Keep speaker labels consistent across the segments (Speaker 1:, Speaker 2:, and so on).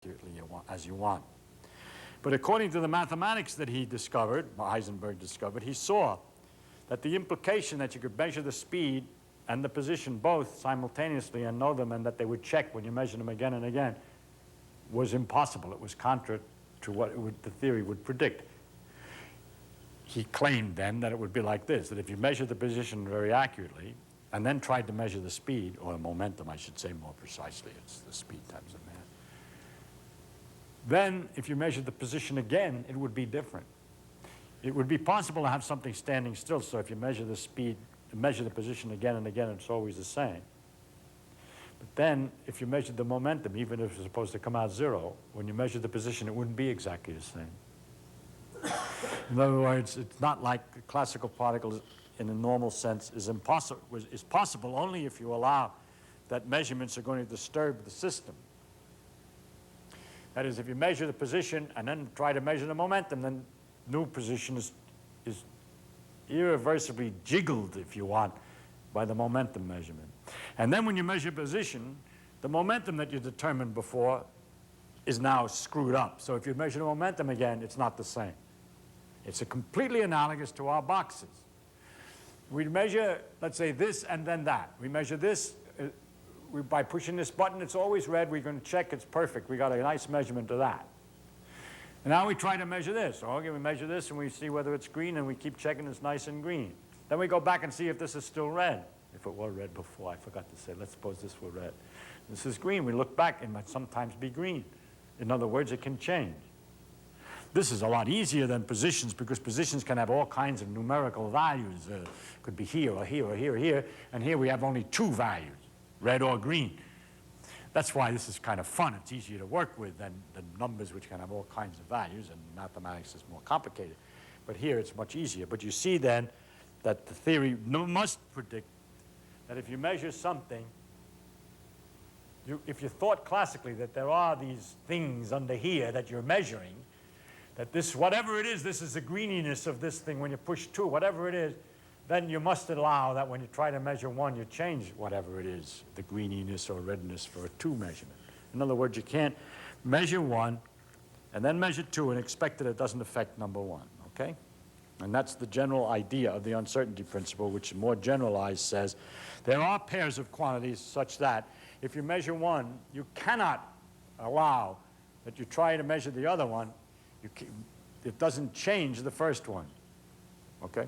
Speaker 1: accurately as you want. But according to the mathematics that he discovered, Heisenberg discovered, he saw that the implication that you could measure the speed and the position both simultaneously and know them, and that they would check when you measure them again and again, was impossible. It was contrary to what the theory would predict. He claimed then that it would be like this, that if you measure the position very accurately and then tried to measure the speed, or the momentum, I should say more precisely, it's the speed times the mass, then if you measure the position again, it would be different. It would be possible to have something standing still, so if you measure the speed, measure the position again and again, it's always the same. But then, if you measured the momentum, even if it's supposed to come out zero, when you measure the position, it wouldn't be exactly the same. In other words, it's not like classical particles in a normal sense is possible only if you allow that measurements are going to disturb the system. That is, if you measure the position and then try to measure the momentum, then new position is irreversibly jiggled, if you want, by the momentum measurement. And then when you measure position, the momentum that you determined before is now screwed up. So if you measure the momentum again, it's not the same. It's completely analogous to our boxes. We measure, let's say, this and then that. We measure this. By pushing this button, it's always red. We're going to check it's perfect. We got a nice measurement of that. And now we try to measure this. Okay, we measure this and we see whether it's green, and we keep checking it's nice and green. Then we go back and see if this is still red. If it were red before, I forgot to say, let's suppose this were red. This is green. We look back, it might sometimes be green. In other words, it can change. This is a lot easier than positions, because positions can have all kinds of numerical values. Could be here or here or here or here, and here we have only two values, red or green. That's why this is kind of fun. It's easier to work with than numbers, which can have all kinds of values, and mathematics is more complicated. But here it's much easier. But you see then that the theory must predict that if you measure something, if you thought classically that there are these things under here that you're measuring, that this, whatever it is, this is the greeniness of this thing when you push 2, whatever it is, then you must allow that when you try to measure 1, you change whatever it is, the greeniness or redness for a 2 measurement. In other words, you can't measure 1 and then measure 2 and expect that it doesn't affect number 1, okay? And that's the general idea of the uncertainty principle, which more generalized says there are pairs of quantities such that if you measure 1, you cannot allow that you try to measure the other one. It doesn't change the first one, okay?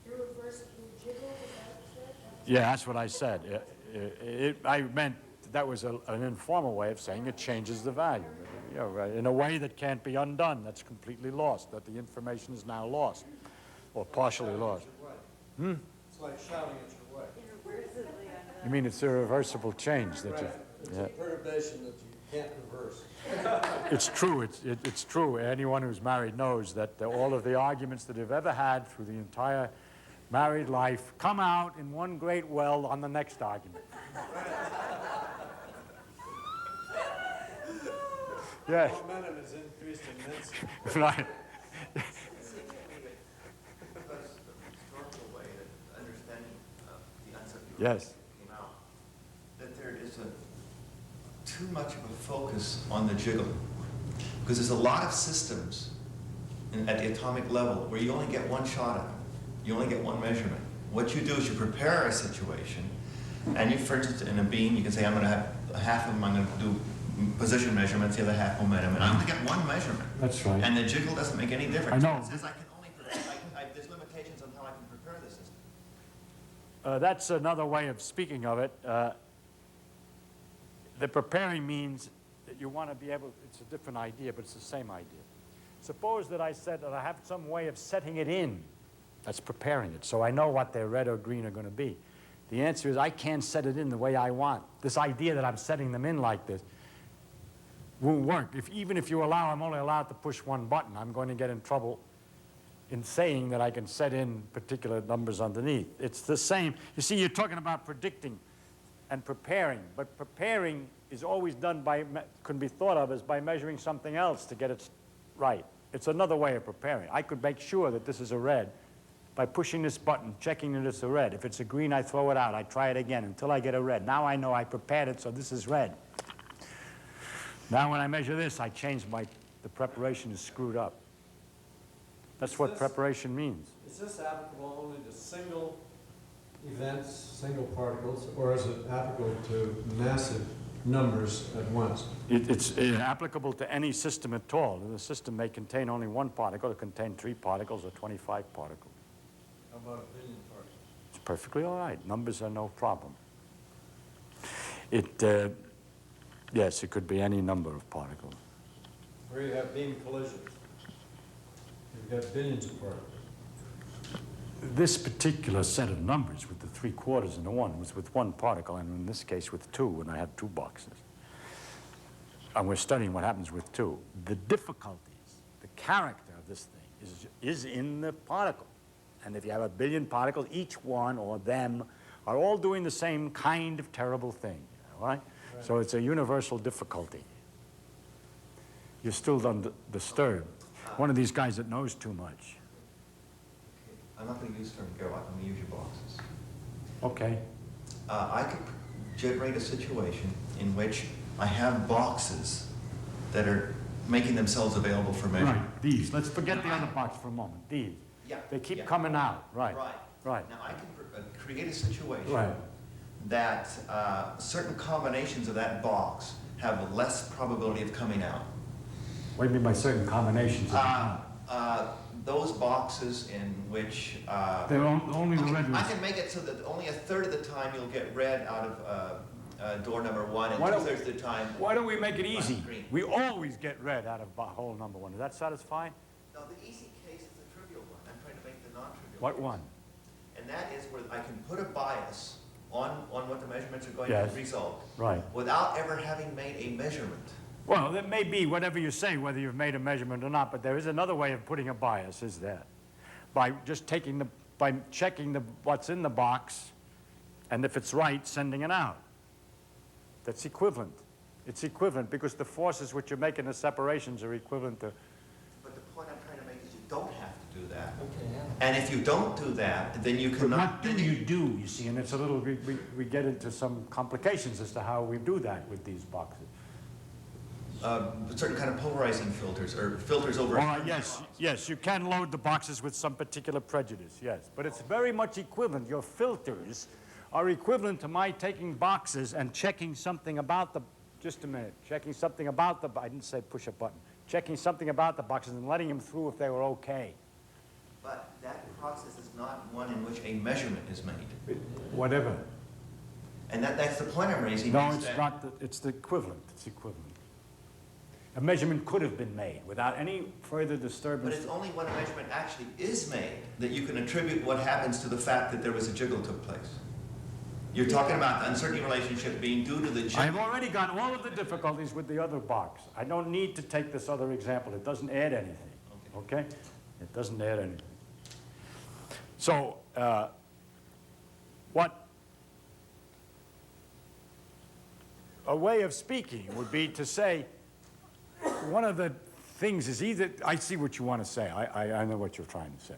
Speaker 2: Irreversibly jiggle, is that what you said?
Speaker 1: Yeah, that's what I said. I meant that was an informal way of saying it changes the value. You know, right, in a way that can't be undone, that's completely lost, that the information is now lost, or partially lost.
Speaker 3: It's like shouting at your way.
Speaker 2: Irreversibly.
Speaker 1: You mean it's irreversible change that
Speaker 3: Right.
Speaker 1: you...
Speaker 3: It's
Speaker 1: Yeah.
Speaker 3: a perturbation that you can't reverse.
Speaker 1: It's true. It's true. Anyone who's married knows that all of the arguments that they've ever had through the entire married life come out in one great well on the next argument. Yes.
Speaker 3: Momentum is increased immensely.
Speaker 1: Right.
Speaker 4: Historical way of understanding the uncertainty
Speaker 1: Yes.
Speaker 4: came out, that there is too much of a focus on the jiggle, because there's a lot of systems at the atomic level where you only get one shot at them. You only get one measurement. What you do is you prepare a situation, and you, for instance, in a beam, you can say, I'm going to have half of them, I'm going to do position measurements, the other half momentum, and I'm going to get one measurement.
Speaker 1: That's right.
Speaker 4: And the jiggle doesn't make any difference.
Speaker 1: I know.
Speaker 4: It says I can only, there's limitations on how I can prepare the system.
Speaker 1: That's another way of speaking of it. The preparing means that you want to be able, it's a different idea, but it's the same idea. Suppose that I said that I have some way of setting it in. That's preparing it, so I know what their red or green are going to be. The answer is I can't set it in the way I want. This idea that I'm setting them in like this won't work. Even if you allow, I'm only allowed to push one button, I'm going to get in trouble in saying that I can set in particular numbers underneath. It's the same. You see, you're talking about predicting and preparing, but preparing is always done by, can be thought of as by measuring something else to get it right. It's another way of preparing. I could make sure that this is a red by pushing this button, checking that it's a red. If it's a green, I throw it out. I try it again until I get a red. Now I know I prepared it, so this is red. Now when I measure this, I change the preparation is screwed up. That's what preparation means.
Speaker 3: Is this applicable only to single events, single particles, or is it applicable to massive numbers at once?
Speaker 1: It's applicable to any system at all. The system may contain only one particle, or contain 3 particles, or 25 particles.
Speaker 3: How about a billion particles?
Speaker 1: It's perfectly all right. Numbers are no problem. Yes, it could be any number of particles.
Speaker 3: Where you have beam collisions, you've got billions of particles.
Speaker 1: This particular set of numbers with the 3/4 and the 1 was with 1 particle, and in this case with 2, when I had 2 boxes. And we're studying what happens with 2. The difficulties, the character of this thing is in the particle. And if you have a billion particles, each one or them are all doing the same kind of terrible thing, all right? So it's a universal difficulty. You're still disturbed. One of these guys that knows too much.
Speaker 4: I'm not going to use the term Gero, I'm going to use your boxes.
Speaker 1: Okay.
Speaker 4: I could generate a situation in which I have boxes that are making themselves available for measurement.
Speaker 1: Right, these. Let's forget the other box for a moment. These.
Speaker 4: Yeah.
Speaker 1: They keep
Speaker 4: yeah.
Speaker 1: coming out. Right.
Speaker 4: Right.
Speaker 1: Right.
Speaker 4: Now I can create a situation
Speaker 1: Right.
Speaker 4: that certain combinations of that box have less probability of coming out.
Speaker 1: What do you mean by certain combinations?
Speaker 4: Those boxes in which
Speaker 1: They're only the red
Speaker 4: I
Speaker 1: ones.
Speaker 4: can make it so that only a third of the time you'll get red out of door number 1, and
Speaker 1: Why don't-
Speaker 4: 2/3 of the time.
Speaker 1: Why don't we make it easy?
Speaker 4: Green.
Speaker 1: We always get red out of hole number 1. Does that satisfy?
Speaker 4: No, the easy case is the trivial one. I'm trying to make the non-trivial.
Speaker 1: What
Speaker 4: case.
Speaker 1: one?
Speaker 4: And that is where I can put a bias on what the measurements are going
Speaker 1: Yes.
Speaker 4: to result
Speaker 1: Right.
Speaker 4: without ever having made a measurement.
Speaker 1: Well, that may be whatever you say, whether you've made a measurement or not, but there is another way of putting a bias, is there? By just by checking what's in the box, and if it's right, sending it out. That's equivalent. It's equivalent because the forces which you're making the separations are equivalent to.
Speaker 4: But the point I'm trying to make is you don't have to do that.
Speaker 3: Okay, yeah.
Speaker 4: And if you don't do that, then you
Speaker 1: But
Speaker 4: cannot.
Speaker 1: what do you do, you see, and it's a little, we get into some complications as to how we do that with these boxes.
Speaker 4: Certain kind of polarizing filters or filters over.
Speaker 1: All right, yes, you can load the boxes with some particular prejudice, yes. But it's very much equivalent. Your filters are equivalent to my taking boxes and checking something about the, just a minute, checking something about the, I didn't say push a button, checking something about the boxes and letting them through if they were okay.
Speaker 4: But that process is not one in which a measurement is made.
Speaker 1: Whatever.
Speaker 4: And that's the point I'm raising.
Speaker 1: No,
Speaker 4: is
Speaker 1: it's
Speaker 4: that-
Speaker 1: not, it's the equivalent, it's equivalent. A measurement could have been made without any further
Speaker 4: But
Speaker 1: disturbance.
Speaker 4: it's only when a measurement actually is made that you can attribute what happens to the fact that there was a jiggle took place. You're talking about the uncertainty relationship being due to the jiggle.
Speaker 1: I've already got all of the difficulties with the other box. I don't need to take this other example. It doesn't add anything, okay? It doesn't add anything. So, a way of speaking would be to say, one of the things is either, I see what you want to say. I know what you're trying to say,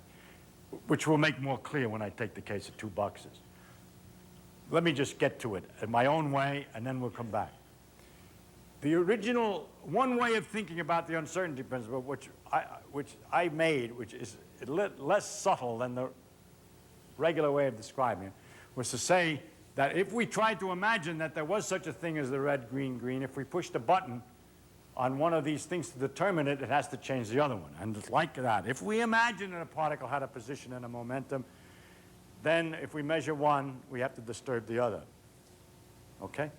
Speaker 1: which will make more clear when I take the case of 2 boxes. Let me just get to it in my own way, and then we'll come back. The original, one way of thinking about the uncertainty principle, which I made, which is less subtle than the regular way of describing it, was to say that if we tried to imagine that there was such a thing as the red, green, green, if we pushed a button on one of these things to determine it, it has to change the other one. And it's like that. If we imagine that a particle had a position and a momentum, then if we measure one, we have to disturb the other. Okay?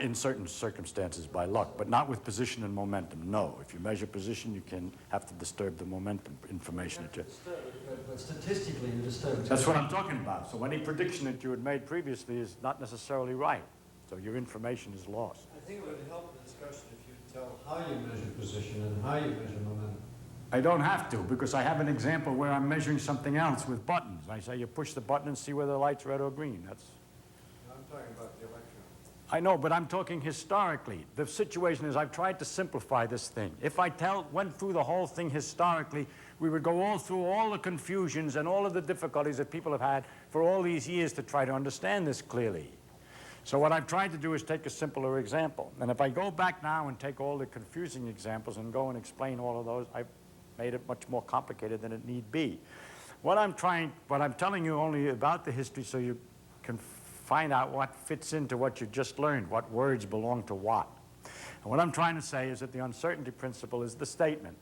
Speaker 1: In certain circumstances by luck, but not with position and momentum. No. If you measure position, you can have to disturb the momentum information.
Speaker 3: But statistically, you disturb.
Speaker 1: That's what I'm talking about. So any prediction that you had made previously is not necessarily right. So your information is lost.
Speaker 3: I think it would help the discussion if you tell how you measure position and how you measure momentum.
Speaker 1: I don't have to, because I have an example where I'm measuring something else with buttons. I say you push the button and see whether the light's red or green. That's.
Speaker 3: I'm talking about the electron.
Speaker 1: I know, but I'm talking historically. The situation is I've tried to simplify this thing. If I went through the whole thing historically, we would go all through all the confusions and all of the difficulties that people have had for all these years to try to understand this clearly. So what I've tried to do is take a simpler example. And if I go back now and take all the confusing examples and go and explain all of those, I've made it much more complicated than it need be. What I'm telling you only about the history so you can find out what fits into what you just learned, what words belong to what. And what I'm trying to say is that the uncertainty principle is the statement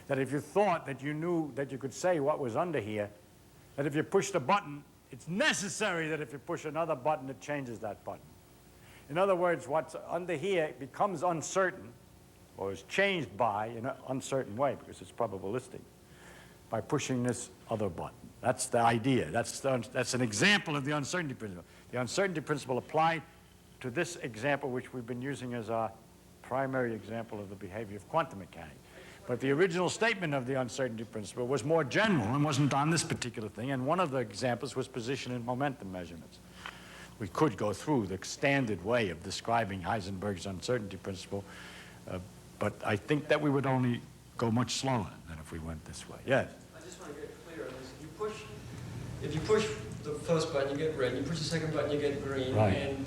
Speaker 1: that if you thought that you knew that you could say what was under here, that if you pushed a button, it's necessary that if you push another button, it changes that button. In other words, what's under here becomes uncertain, or is changed by in an uncertain way, because it's probabilistic, by pushing this other button. That's the idea. That's an example of the uncertainty principle. The uncertainty principle applied to this example, which we've been using as our primary example of the behavior of quantum mechanics. But the original statement of the uncertainty principle was more general and wasn't on this particular thing, and one of the examples was position and momentum measurements. We could go through the standard way of describing Heisenberg's uncertainty principle, but I think that we would only go much slower than if we went this way. Yes?
Speaker 5: I just want to get clear on this. If you push the first button, you get red. You push the second button, you get green.
Speaker 1: Right.
Speaker 5: And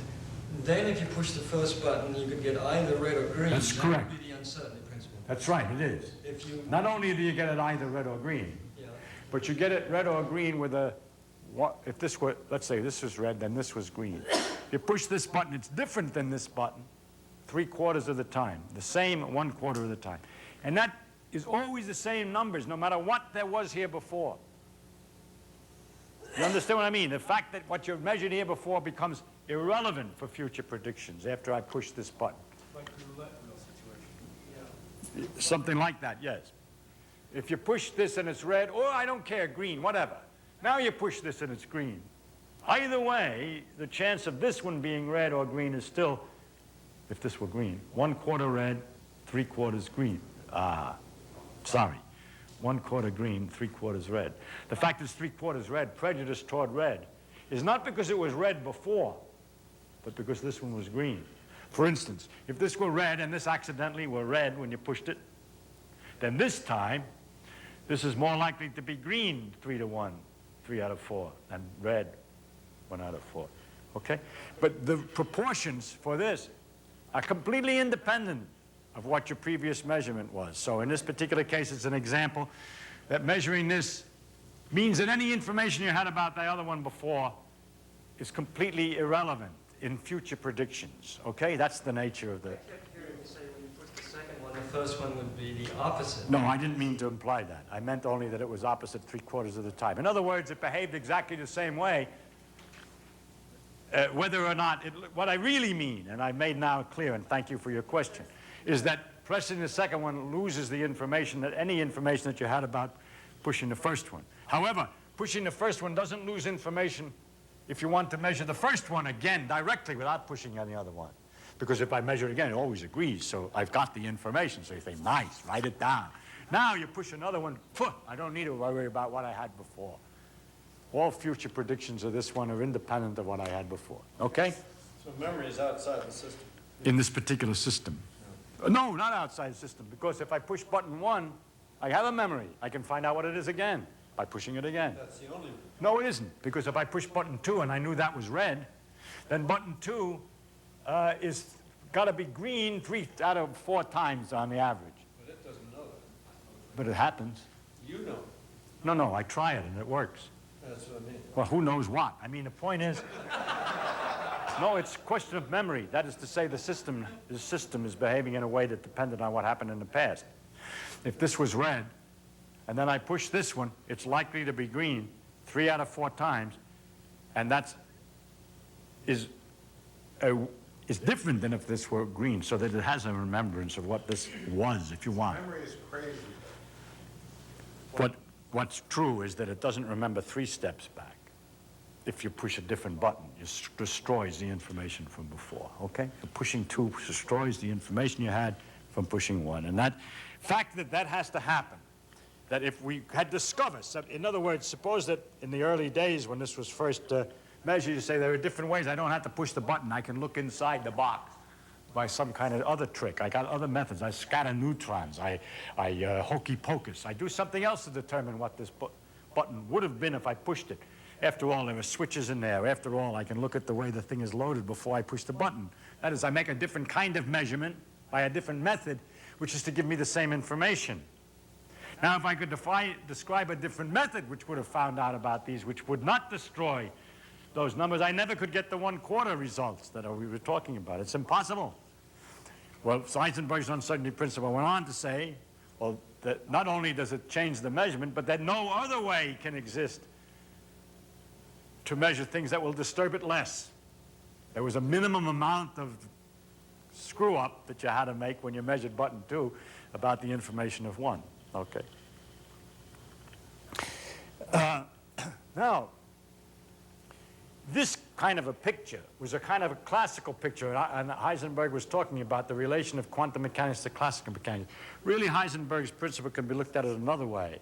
Speaker 5: then if you push the first button, you could get either red or green.
Speaker 1: That's correct.
Speaker 5: That would be the uncertainty principle.
Speaker 1: That's right, it is.
Speaker 5: If you,
Speaker 1: Not only do you get it either red or green,
Speaker 5: yeah.
Speaker 1: but you get it red or green with a, if this were, let's say this was red, then this was green. You push this button, it's different than this button 3/4 of the time, the same 1/4 of the time. And that is always the same numbers, no matter what there was here before. You understand what I mean? The fact that what you've measured here before becomes irrelevant for future predictions after I push this button.
Speaker 6: Like the roulette wheel situation.
Speaker 5: Yeah.
Speaker 1: Something like that, yes. If you push this and it's red, or I don't care, green, whatever. Now you push this and it's green. Either way, the chance of this one being red or green is still, if this were green, 1/4 red, 3/4 green. Sorry. 1/4 green, 3/4 red. The fact it's 3/4 red, prejudice toward red, is not because it was red before, but because this one was green. For instance, if this were red and this accidentally were red when you pushed it, then this time, this is more likely to be green 3-to-1, 3 out of 4, and red 1 out of 4. Okay? But the proportions for this are completely independent of what your previous measurement was. So in this particular case, it's an example that measuring this means that any information you had about the other one before is completely irrelevant in future predictions. Okay? That's the nature of the...
Speaker 5: I kept hearing you say when you push the second one, the first one would be the opposite.
Speaker 1: No, I didn't mean to imply that. I meant only that it was opposite 3/4 of the time. In other words, it behaved exactly the same way, whether or not... what I really mean, and I've made now clear, and thank you for your question, is that pressing the second one loses the information, any information that you had about pushing the first one. However, pushing the first one doesn't lose information if you want to measure the first one again directly without pushing any other one. Because if I measure it again, it always agrees, so I've got the information. So you say, nice, write it down. Now you push another one, I don't need to worry about what I had before. All future predictions of this one are independent of what I had before. Okay?
Speaker 3: So memory is outside the system.
Speaker 1: In this particular system. No, not outside the system, because if I push button 1, I have a memory. I can find out what it is again by pushing it again.
Speaker 3: That's the only.
Speaker 1: No, it isn't, because if I push button 2 and I knew that was red, then button 2 is got to be green 3 out of 4 times on the average.
Speaker 3: But it doesn't know that.
Speaker 1: But it happens.
Speaker 3: You know.
Speaker 1: No, I try it and it works.
Speaker 3: That's what I mean.
Speaker 1: Well, who knows what? I mean, the point is, no, it's a question of memory. That is to say, the system is behaving in a way that depended on what happened in the past. If this was red, and then I push this one, it's likely to be green 3 out of 4 times, and that is different than if this were green, so that it has a remembrance of what this was, if you want.
Speaker 6: Memory is crazy.
Speaker 1: But what's true is that it doesn't remember 3 steps back. If you push a different button, it destroys the information from before, okay? So pushing 2 destroys the information you had from pushing 1. And that fact that has to happen, that if we had discovered, in other words, suppose that in the early days when this was first measured, you say there are different ways. I don't have to push the button. I can look inside the box by some kind of other trick. I got other methods. I scatter neutrons. I hokey pocus. I do something else to determine what this button would have been if I pushed it. After all, there are switches in there. After all, I can look at the way the thing is loaded before I push the button. That is, I make a different kind of measurement by a different method, which is to give me the same information. Now, if I could describe a different method which would have found out about these, which would not destroy those numbers, I never could get the 1/4 results that we were talking about. It's impossible. Well, Heisenberg's uncertainty principle went on to say, well, that not only does it change the measurement, but that no other way can exist to measure things that will disturb it less. There was a minimum amount of screw-up that you had to make when you measured button 2 about the information of 1. Okay. Now, this kind of a picture was a kind of a classical picture, and Heisenberg was talking about the relation of quantum mechanics to classical mechanics. Really, Heisenberg's principle can be looked at another way.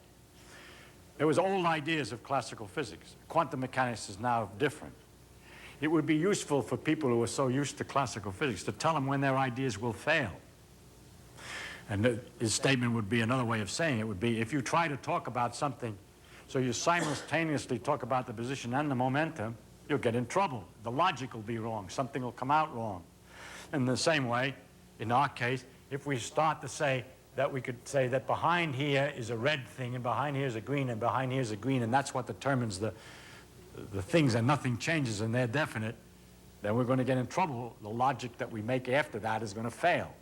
Speaker 1: There was old ideas of classical physics. Quantum mechanics is now different. It would be useful for people who are so used to classical physics to tell them when their ideas will fail. And his statement would be, another way of saying it would be, if you try to talk about something, so you simultaneously talk about the position and the momentum, you'll get in trouble. The logic will be wrong. Something will come out wrong. In the same way, in our case, if we start to say that we could say that behind here is a red thing, and behind here is a green, and behind here is a green, and that's what determines the things, and nothing changes, and they're definite, then we're going to get in trouble. The logic that we make after that is going to fail.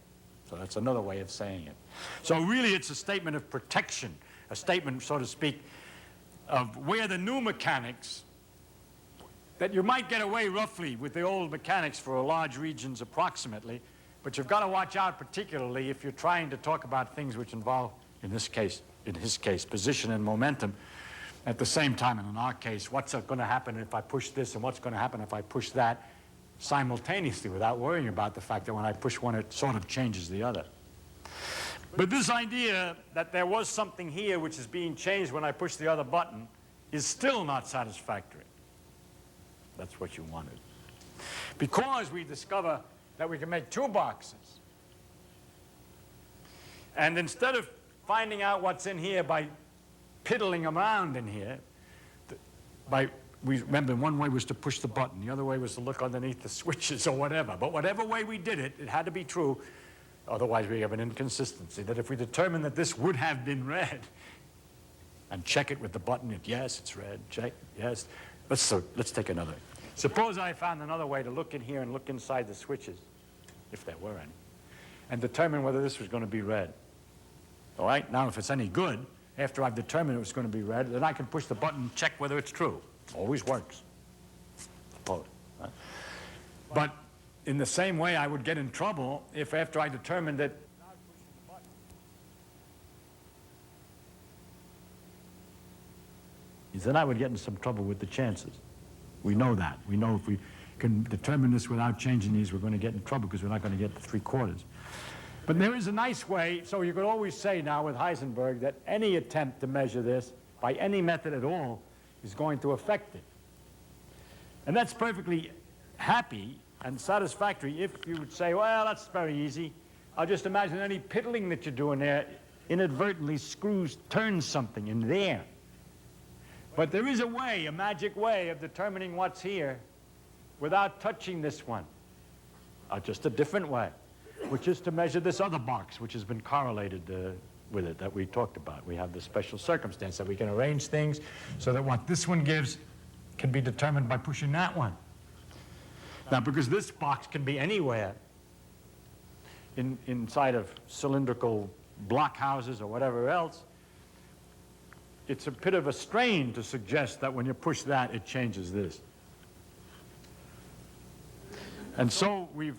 Speaker 1: So that's another way of saying it. So really, it's a statement of protection, a statement, so to speak, of where the new mechanics, that you might get away roughly with the old mechanics for large regions approximately, but you've got to watch out particularly if you're trying to talk about things which involve, in his case, position and momentum at the same time. And in our case, what's going to happen if I push this and what's going to happen if I push that simultaneously without worrying about the fact that when I push one, it sort of changes the other. But this idea that there was something here which is being changed when I push the other button is still not satisfactory. That's what you wanted. Because we discover that we can make 2 boxes. And instead of finding out what's in here by piddling around in here, we remember one way was to push the button, the other way was to look underneath the switches or whatever. But whatever way we did it, it had to be true. Otherwise, we have an inconsistency that if we determine that this would have been red, and check it with the button, yes, it's red, check, yes. Let's take another. Suppose I found another way to look in here and look inside the switches, if there were any, and determine whether this was going to be red. All right, now if it's any good, after I've determined it was going to be red, then I can push the button and check whether it's true. Always works. Suppose. Right? But in the same way, I would get in trouble if after I determined that then I would get in some trouble with the chances. We know that. We know if we can determine this without changing these, we're going to get in trouble because we're not going to get the 3/4. But there is a nice way, so you could always say now with Heisenberg that any attempt to measure this by any method at all is going to affect it. And that's perfectly happy and satisfactory if you would say, well, that's very easy. I'll just imagine any piddling that you do in there inadvertently turns something in there. But there is a way, a magic way of determining what's here without touching this one. Just a different way, which is to measure this other box, which has been correlated with it that we talked about. We have this special circumstance that we can arrange things so that what this one gives can be determined by pushing that one. Now, because this box can be anywhere inside of cylindrical block houses or whatever else, it's a bit of a strain to suggest that when you push that, it changes this. And so we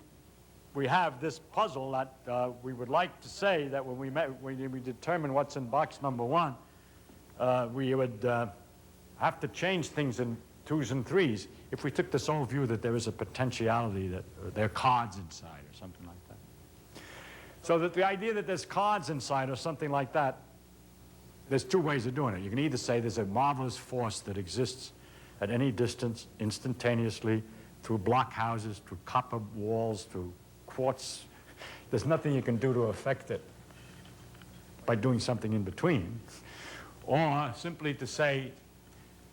Speaker 1: have this puzzle that we would like to say that when we determine what's in box number 1, we would have to change things in 2s and 3s if we took this old view that there is a potentiality, that there are cards inside or something like that. So that the idea that there's cards inside or something like that, there's 2 ways of doing it. You can either say there's a marvelous force that exists at any distance instantaneously through block houses, through copper walls, through quartz. There's nothing you can do to affect it by doing something in between. Or simply to say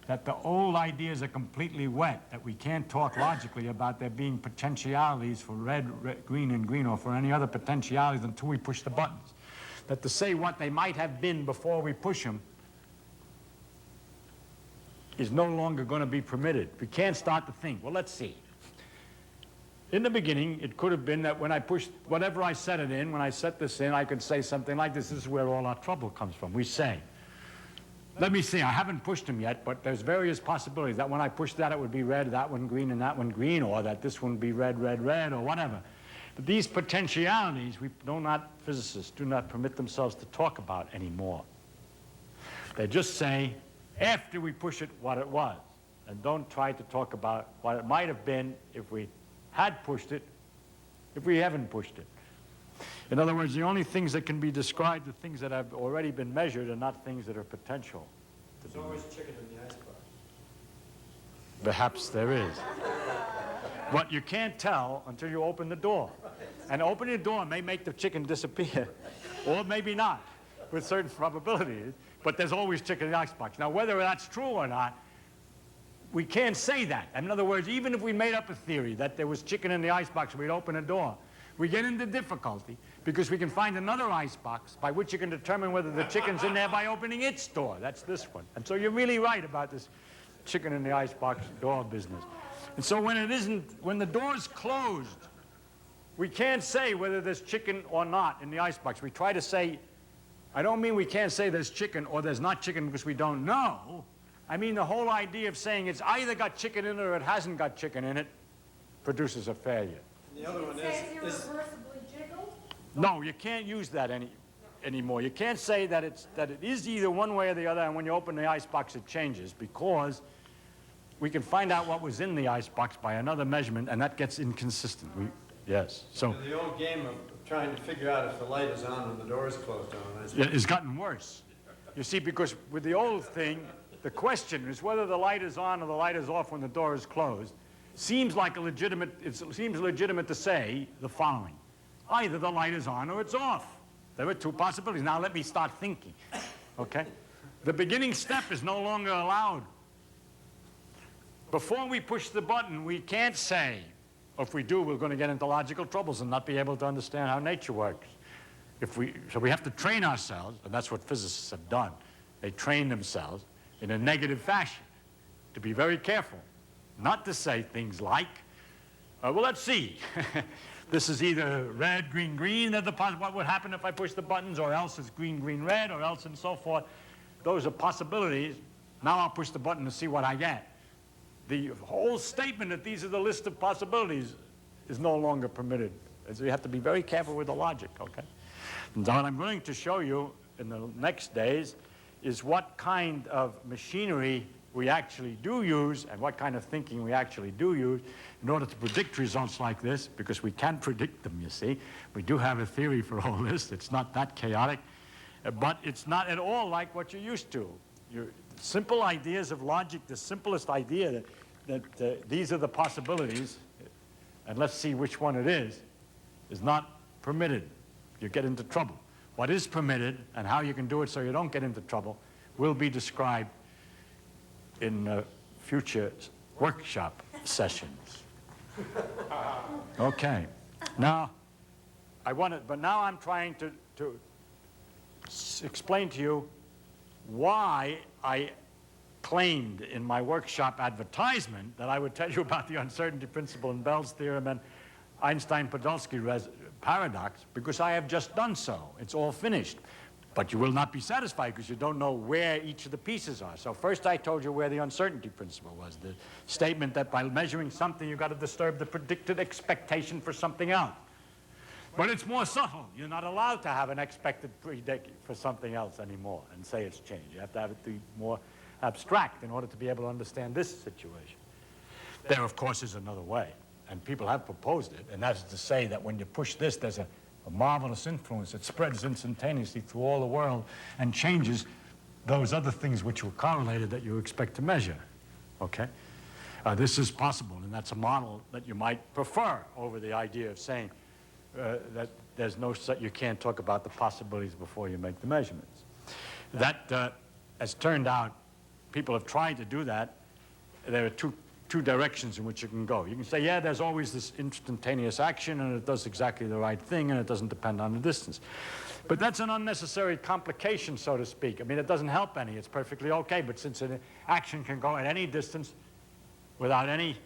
Speaker 1: that the old ideas are completely wet, that we can't talk logically about there being potentialities for red, green, and green, or for any other potentialities until we push the buttons. That to say what they might have been before we push them is no longer going to be permitted. We can't start to think. Well, let's see. In the beginning, it could have been that when I pushed whatever I set it in, when I set this in, I could say something like this. This is where all our trouble comes from. We say, let me see, I haven't pushed them yet, but there's various possibilities that when I push that, it would be red, that one green, and that one green, or that this one would be red, red, red, or whatever. But these potentialities, physicists do not permit themselves to talk about anymore. They just say, after we push it, what it was, and don't try to talk about what it might have been if we had pushed it, if we haven't pushed it. In other words, the only things that can be described are things that have already been measured and not things that are potential.
Speaker 5: There's always chicken in the icebox.
Speaker 1: Perhaps there is. But you can't tell until you open the door. And opening the door may make the chicken disappear, or maybe not, with certain probabilities. But there's always chicken in the icebox. Now, whether that's true or not, we can't say that. In other words, even if we made up a theory that there was chicken in the icebox and we'd open a door, we get into difficulty because we can find another icebox by which you can determine whether the chicken's in there by opening its door. That's this one. And so you're really right about this chicken in the icebox door business. And so when the door's closed, we can't say whether there's chicken or not in the icebox. We try to say, I don't mean we can't say there's chicken or there's not chicken because we don't know. I mean the whole idea of saying it's either got chicken in it or it hasn't got chicken in it produces a failure.
Speaker 5: The other one
Speaker 2: It says
Speaker 5: is
Speaker 2: irreversibly jiggled?
Speaker 1: No, you can't use that anymore. You can't say that it is either one way or the other, and when you open the icebox it changes, because we can find out what was in the icebox by another measurement, and that gets inconsistent. Yes. So
Speaker 3: The old game of trying to figure out if the light is on when the door is closed on.
Speaker 1: it's gotten worse. You see, because with the old thing, the question is whether the light is on or the light is off when the door is closed. It seems legitimate to say the following. Either the light is on or it's off. There are two possibilities. Now let me start thinking, okay? The beginning step is no longer allowed. Before we push the button, we can't say, if we do, we're going to get into logical troubles and not be able to understand how nature works. So we have to train ourselves, and that's what physicists have done. They train themselves in a negative fashion to be very careful, not to say things like, well, let's see. This is either red, green, green, what would happen if I push the buttons, or else it's green, green, red, or else and so forth. Those are possibilities. Now I'll push the button to see what I get. The whole statement that these are the list of possibilities is no longer permitted. And so you have to be very careful with the logic, okay? And what I'm going to show you in the next days is what kind of machinery we actually do use and what kind of thinking we actually do use in order to predict results like this, because we can predict them, you see. We do have a theory for all this. It's not that chaotic, but it's not at all like what you're used to. Simple ideas of logic, the simplest idea that these are the possibilities, and let's see which one it is not permitted. You get into trouble. What is permitted and how you can do it so you don't get into trouble will be described in future workshop sessions. Okay. Now, but now I'm trying to explain to you why I claimed in my workshop advertisement that I would tell you about the uncertainty principle and Bell's theorem and Einstein-Podolsky paradox, because I have just done so. It's all finished. But you will not be satisfied because you don't know where each of the pieces are. So first I told you where the uncertainty principle was, the statement that by measuring something you've got to disturb the predicted expectation for something else. But it's more subtle. You're not allowed to have an expected prediction for something else anymore and say it's changed. You have to have it be more abstract in order to be able to understand this situation. There, of course, is another way, and people have proposed it, and that's to say that when you push this, there's a marvelous influence that spreads instantaneously through all the world and changes those other things which were correlated that you expect to measure. Okay? This is possible, and that's a model that you might prefer over the idea of saying that there's no such, you can't talk about the possibilities before you make the measurements. That has turned out people have tried to do that, there are two directions in which you can go. You can say, yeah, there's always this instantaneous action, and it does exactly the right thing, and it doesn't depend on the distance. But that's an unnecessary complication, so to speak. I mean, it doesn't help any. It's perfectly okay. But since an action can go at any distance without any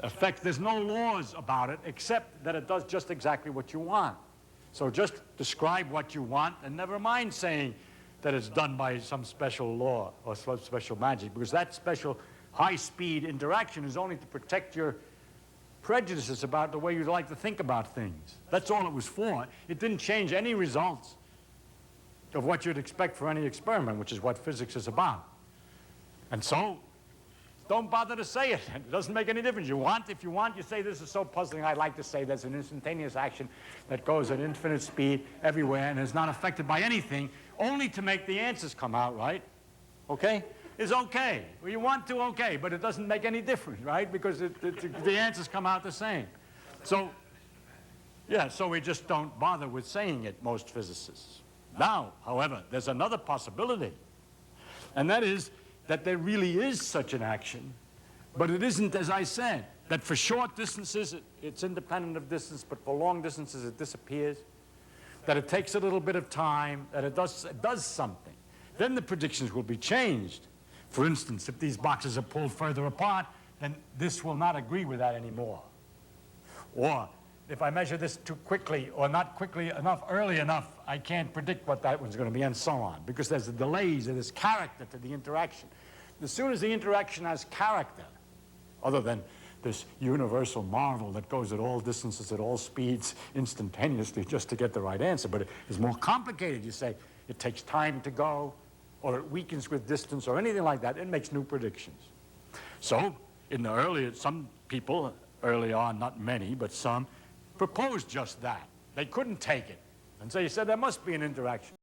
Speaker 1: effect, there's no laws about it except that it does just exactly what you want. So just describe what you want, and never mind saying that it's done by some special law or some special magic, because that special high-speed interaction is only to protect your prejudices about the way you'd like to think about things. That's all it was for. It didn't change any results of what you'd expect for any experiment, which is what physics is about. And so, don't bother to say it. It doesn't make any difference. If you want, you say, this is so puzzling, I'd like to say there's an instantaneous action that goes at infinite speed everywhere and is not affected by anything, only to make the answers come out right. Okay? Is okay. Well, you want to, okay, but it doesn't make any difference, right? Because the answers come out the same. So, yeah, so we just don't bother with saying it, most physicists. Now, however, there's another possibility, and that is that there really is such an action, but it isn't, as I said, that for short distances it's independent of distance, but for long distances it disappears, that it takes a little bit of time, that it does something. Then the predictions will be changed. For instance, if these boxes are pulled further apart, then this will not agree with that anymore. Or if I measure this too quickly or not quickly enough, early enough, I can't predict what that one's going to be, and so on, because there's delays, there's character to the interaction. As soon as the interaction has character, other than this universal marvel that goes at all distances, at all speeds, instantaneously, just to get the right answer, but it is more complicated. You say it takes time to go, or it weakens with distance, or anything like that. It makes new predictions. So, in the earlier, some people, early on, not many, but some, proposed just that. They couldn't take it. And so you said there must be an interaction.